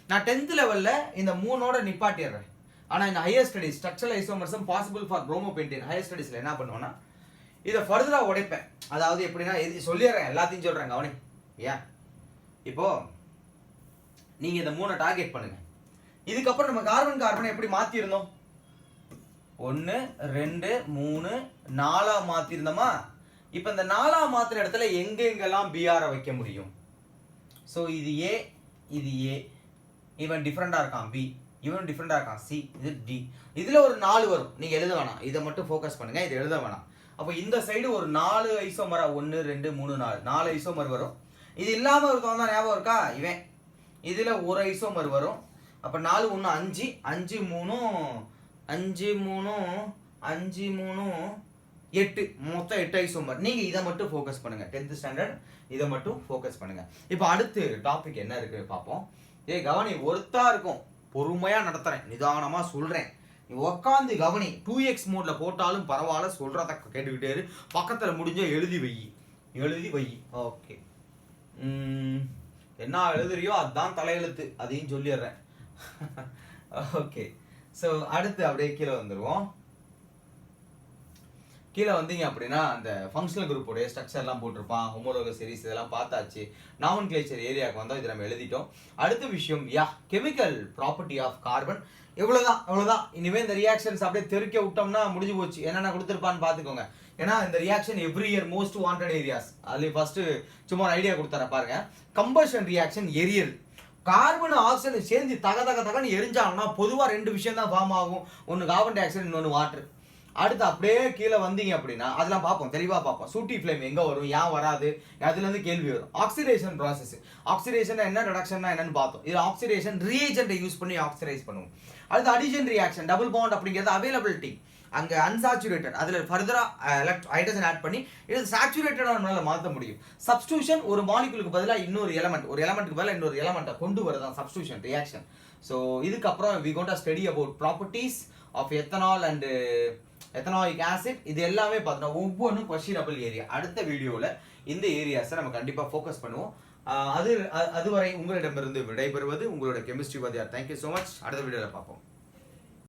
நான் 10th லெவல்ல இந்த 3ஓட நிப்பாட்டிடுறேன். ஆனா இந்த higher studies structural isomerism possible for bromopentane higher ஸ்டடிஸ்ல என்ன பண்ணுவேன்னா, இதை ஃபர்தரா உடைப்பேன். அதாவது எப்படின்னா சொல்லிடுறேன், எல்லாத்தையும் சொல்றேன் கவனி. ஏன் இப்போ நீங்க இந்த 3 டார்கெட் பண்ணுங்க. இதுக்கப்புறம் நம்ம கார்பன் கார்பனை எப்படி மாத்தி இருந்தோம், 1 2 3 4 மாத்திருந்தோமா? இப்போ இந்த 4 மாத்திர இடத்துல எங்கெங்கெல்லாம் Br வைக்க முடியும்? ஸோ இது A, இது A, இவன் டிஃப்ரெண்டா இருக்கான் B, இவன் டிஃப்ரெண்டா இருக்கான் C, இது D. இதுல ஒரு 4 வரும், நீங்க எழுத வேணாம், இதை மட்டும் ஃபோக்கஸ் பண்ணுங்க, இது எழுத வேணாம். அப்போ இந்த சைடு ஒரு 4 ஐசோமரா 1 2 3 4 ஐசோமர் வரும். இது இல்லாம ஒருத்தவன் தான் ஞாபகம் இருக்கா? இவன். இதுல ஒரு ஐசோமர் வரும். அப்ப 4 1 5 5 3 5 3 5 3 8, மொத்தம் 8 ஐசோமர். நீங்க இதை மட்டும் ஃபோக்கஸ் பண்ணுங்க, 10th ஸ்டாண்டர்ட் இதை மட்டும் ஃபோக்கஸ் பண்ணுங்க. இப்போ அடுத்து டாபிக் என்ன இருக்கு பார்ப்போம். கவனி, ஒருத்தா இருக்கும், பொறுமையா நடத்துறேன், நிதானமா சொல்றேன், நீ உக்காந்து கவனி. 2x மோட்ல போட்டாலும் பரவாயில்ல, சொல்றத கேட்டுக்கிட்டே இரு, பக்கத்துல முடிஞ்ச எழுதி வை. ஓகே, என்ன எழுதுறியோ அதுதான் தலையெழுத்து, அதையும் சொல்லிடுறேன். ஓகே, ஸோ அடுத்து அப்படியே கீழே வந்துடுவோம். கீழே வந்தீங்க அப்படின்னா அந்த ஃபங்க்ஷனல் குரூப்போடைய ஸ்ட்ரக்சர்லாம் போட்டிருப்பான், ஹோமோலோகஸ் சீரிஸ் இதெல்லாம் பார்த்தாச்சு. நாமன்கிளேச்சர் ஏரியாவுக்கு வந்தால் இதை நம்ம எழுதிட்டோம். அடுத்த விஷயம் கெமிக்கல் ப்ராப்பர்ட்டி ஆஃப் கார்பன். அவ்வளோதான். இனிமேல் இந்த ரியாக்ஷன்ஸ் அப்படியே தெருக்க விட்டோம்னா முடிஞ்சு போச்சு. என்னென்ன கொடுத்துருப்பான்னு பார்த்துக்கோங்க. ஏன்னா இந்த reaction every year most wanted areas. அதுலேயும் ஃபர்ஸ்ட் சும்மா ஒரு ஐடியா கொடுத்துறேன் பாருங்க. Combustion reaction Ariel, carbon oxygen சேர்ந்து தகன்னு எரிஞ்சாங்கன்னா பொதுவாக 2 விஷயம் தான் ஃபார்ம் ஆகும். ஒன்று கார்பன் டை ஆக்சைடு, இன்னொன்று வாட்டர். அடுத்து அப்படியே கீழே வந்தீங்க அப்படின்னா அதெல்லாம் பார்ப்போம், தெளிவாக பார்ப்போம். சூட்டி ஃப்ளேம் எங்கே வரும், ஏன் வராது, அதுலேருந்து கேள்வி வரும். ஆக்சிடேஷன் ப்ராசஸ், ஆக்சிடேஷன் என்ன, ரிடக்ஷன் என்னன்னு பார்த்தோம். இது ஆக்சிடேஷன் ரியேஜென்ட்டை யூஸ் பண்ணி ஆக்சிடைஸ் பண்ணுவோம். அடுத்து அடிஷன் ரியாக்ஷன், டபுள் பாண்ட் அப்படிங்கிறது அவைலபிலிட்டி. அங்கே அன்சாச்சுரேட்டட், அதில் ஃபர்தராக ஹைட்ரஜன் ஆட் பண்ணி இது சாச்சுரேட்டடாக நம்மளால் மாற்ற முடியும். சப்ஸ்டியூஷன், ஒரு மாலிகுலுக்கு பதிலாக இன்னொரு எலமெண்ட், ஒரு எலமெண்ட்டுக்கு பதிலாக இன்னொரு எலமெண்ட்டை கொண்டு வரதான் சப்ஸ்டியூஷன் ரியாக்ஷன். ஸோ இதுக்கப்புறம் we got to study about properties of ethanol and ethanoic acid. இது எல்லாமே பார்த்தோம்னா ஒவ்வொன்றும் கொஸ்டினபிள் ஏரியா. அடுத்த வீடியோவில் இந்த ஏரியாஸை நம்ம கண்டிப்பாக ஃபோக்கஸ் பண்ணுவோம். அதுவரை உங்களிடமிருந்து விடைபெறுவது உங்களோட கெமிஸ்ட்ரி வாத்தியார். Thank you so much. அடுத்த வீடியோவில் பார்ப்போம்.